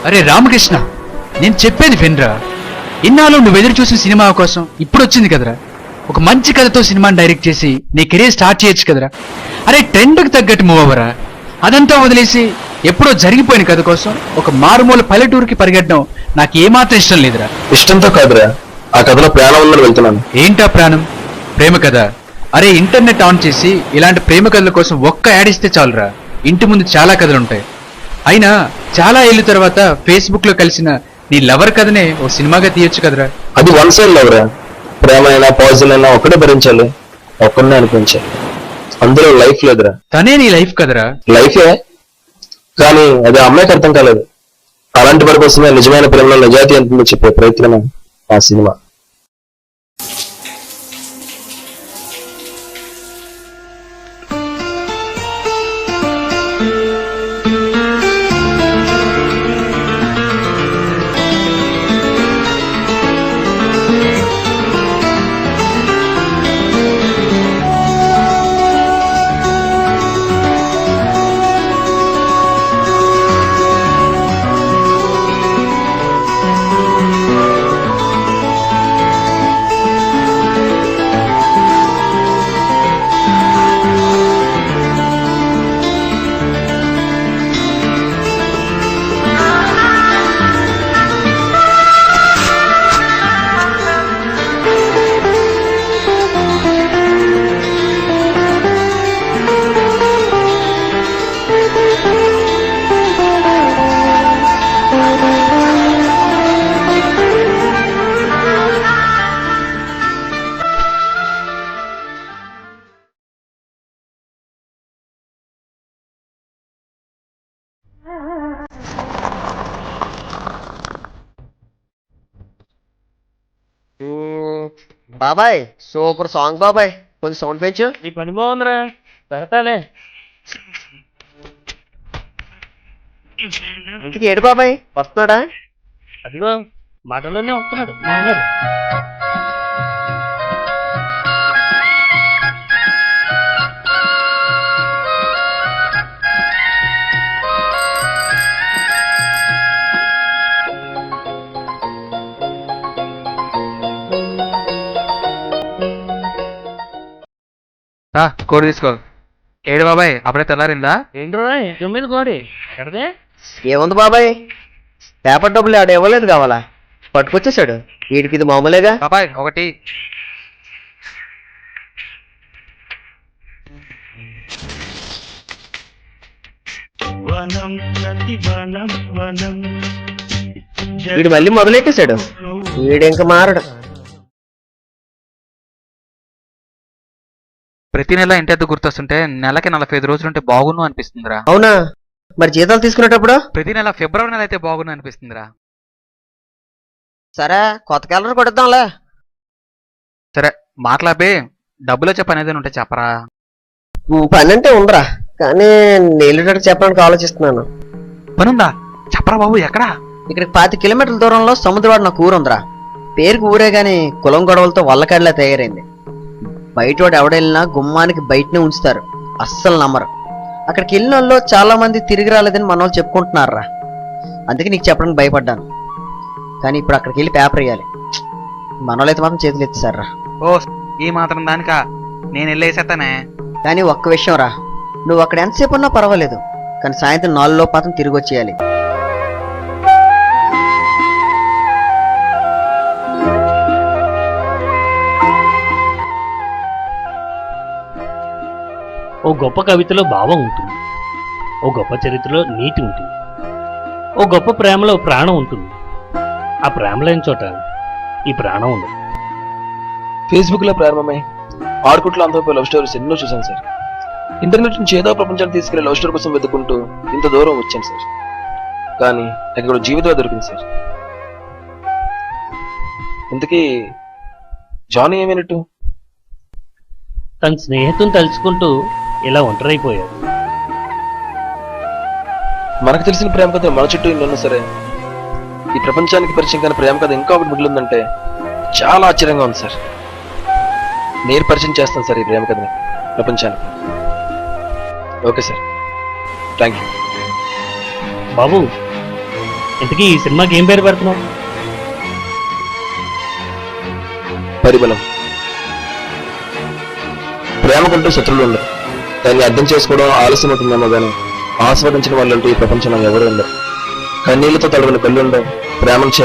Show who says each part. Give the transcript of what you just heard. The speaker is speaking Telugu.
Speaker 1: అరే రామకృష్ణ, నేను చెప్పేది వినరా. ఇన్నాళ్ళు నువ్వు ఎదురు చూసిన సినిమా కోసం ఇప్పుడు వచ్చింది కదరా. ఒక మంచి కథతో సినిమాని డైరెక్ట్ చేసి నీ కెరీర్ స్టార్ట్ చేయొచ్చు కదరా. అరే ట్రెండ్కి తగ్గట్టు మూవ్ అవ్వరా. అదంతా వదిలేసి ఎప్పుడో జరిగిపోయిన కథ కోసం ఒక మారుమూల పల్లెటూరుకి పరిగెట్టడం నాకు ఏమాత్రం ఇష్టం లేదురా.
Speaker 2: ఇష్టంతో కాదురా, ఆ కథలో ప్రాణం ఉందని వెళ్తున్నాను.
Speaker 1: ఏంటా ప్రాణం? ప్రేమ కథ. అరే ఇంటర్నెట్ ఆన్ చేసి ఇలాంటి ప్రేమ కథల కోసం ఒక్క యాడ్ ఇస్తే చాలురా. ఇంటి ముందు చాలా కథలుంటాయి. అయినా చాలా ఏళ్ళ తర్వాత ఫేస్బుక్ లో కలిసిన నీ లవర్ కథనే ఓ సినిమాగా తీయొచ్చు కదరా.
Speaker 2: అది వన్ సైడ్ లవరా. ప్రేమ అయినా పాజిటివ్ అయినా ఒక్కడే భరించాలి, ఒక్కడనే అనిపించాలి. అందులో లైఫ్ లేదురా.
Speaker 1: తనే నీ లైఫ్ కదరా.
Speaker 2: లైఫే, కానీ అది ఆ అమ్మాయికి అర్థం కాలేదు. అలాంటి వారి కోసమే నిజమైన ప్రేమలో నిజాయితీ ఎంతుందో చెప్పే ప్రయత్నం ఆ సినిమా.
Speaker 3: బాబాయ్ సూపర్ సాంగ్ బాబాయ్, కొంచెం సౌండ్ పెంచు.
Speaker 4: నీ పని బాగుందిరా, పెడతాలే.
Speaker 3: ఇంటికి ఏడు బాబాయ్ వస్తున్నాడా?
Speaker 4: అదిగో మాటల్లోనే వస్తున్నాడు మామగారు.
Speaker 1: కోడి తీసుకో. ఏడు బాబాయ్, అప్పుడే తెల్లారిందా?
Speaker 4: ఏంట్రా 9 కోడి ఎడదే?
Speaker 3: ఏముంది బాబాయ్, పేపర్ డబ్బులు ఆడ ఇవ్వలేదు కావాలా, పట్టుకొచ్చేసాడు. వీడికి ఇది మామూలేగా.
Speaker 1: బాబాయ్ ఒకటి.
Speaker 3: వీడు మళ్ళీ మొదలెట్టేశాడు. వీడు ఇంకా మారడు.
Speaker 1: ప్రతి నెల ఇంటి గుర్తొస్తుంటే నెలకి 45 రోజులుంటే బాగున్ను అనిపిస్తుందిరా.
Speaker 3: అవునా, మరి జీతాలు తీసుకునేటప్పుడు?
Speaker 1: ప్రతి నెల ఫిబ్రవరి నెల అయితే బాగున్ను అనిపిస్తుందిరా.
Speaker 3: సరే కొత్త క్యాలరీ కొడద్దాంలే.
Speaker 1: సరే మాట్లాపే, డబ్బులు వచ్చే పని ఏదైనా ఉంటే చెప్పరా.
Speaker 3: పని అంటే ఉందిరా, కానీ నీళ్ళకి చెప్పడానికి ఆలోచిస్తున్నాను.
Speaker 1: పనుందా? చెప్పరా బాబు. ఎక్కడా?
Speaker 3: ఇక్కడికి 25 కిలోమీటర్ల దూరంలో సముద్రవాడ నాకు ఊరు ఉందిరా. పేరుకి ఊరే గాని కులం గొడవలతో వల్లకాడిలా తయారైంది. బయటవాడు ఎవడెళ్ళినా గుమ్మానికి బయటనే ఉంచుతారు, అస్సలు నమ్మరు. అక్కడికి వెళ్ళిన వాళ్ళు చాలా మంది తిరిగి రాలేదని మన వాళ్ళు చెప్పుకుంటున్నారా. అందుకే నీకు చెప్పడానికి భయపడ్డాను. కానీ ఇప్పుడు అక్కడికి వెళ్ళి పేపర్ వేయాలి. మన వాళ్ళైతే మాత్రం చేతులు ఎత్తిసారా.
Speaker 1: ఓ ఈ మాత్రం దానికా నేను వెళ్ళేసేస్తానే.
Speaker 3: కానీ ఒక్క విషయం రా, నువ్వు అక్కడ ఎంతసేపు ఉన్నా పర్వాలేదు, కానీ సాయంత్రం 4 లోపు మాత్రం తిరిగి వచ్చేయాలి.
Speaker 4: ఓ గొప్ప కవితలో భావం ఉంటుంది, ఓ గొప్ప చరిత్రలో నీతి ఉంటుంది, ఓ గొప్ప ప్రేమలో ప్రాణం ఉంటుంది. ఆ ప్రేమ లేని చోట ఈ ప్రాణం ఉండదు.
Speaker 2: ఫేస్బుక్ లో ప్రారంభమై ఆడుకుంట్లో అంతవరకు లవ్ స్టోరీస్ ఎన్నో చూసాను సార్. ఇంటర్నెట్ నుంచి ఏదో ప్రపంచానికి తీసుకెళ్లే లవ్ స్టోరీ కోసం వెతుక్కుంటూ ఇంత దూరం వచ్చాను సార్. కానీ నాకు ఇక్కడ జీవితం దొరికింది సార్. ఇంతకీ జానీ ఏమైనట్టు?
Speaker 4: తన స్నేహితుని తలుచుకుంటూ ఇలా ఒంటరైపోయాడు.
Speaker 2: మనకు తెలిసిన ప్రేమ కథ మన చుట్టూ ఇన్ని ఉన్నా సరే, ఈ ప్రపంచానికి పరిచయం కానీ ప్రేమ కథ ఇంకా ఒకటి మిగిలిందంటే చాలా ఆశ్చర్యంగా ఉంది సార్. నేను పరిచయం చేస్తాను సార్ ఈ ప్రేమ కథని ప్రపంచానికి. Okay sir, thank you.
Speaker 4: బాబు, ఇంతకీ ఈ సినిమాకి ఏం పేరు పెడుతున్నావు?
Speaker 2: పరిబలం. ప్రేమకుంటూ శత్రువులు ఉండరు. దాన్ని అర్థం చేసుకోవడం ఆలస్యం అవుతుందేమో కానీ ఆస్వాదించిన వాళ్ళంటూ ఈ ప్రపంచంలో ఎవరు ఉండరు. కన్నీళ్లతో తడవని కళ్ళు ఉండవు. ప్రేమను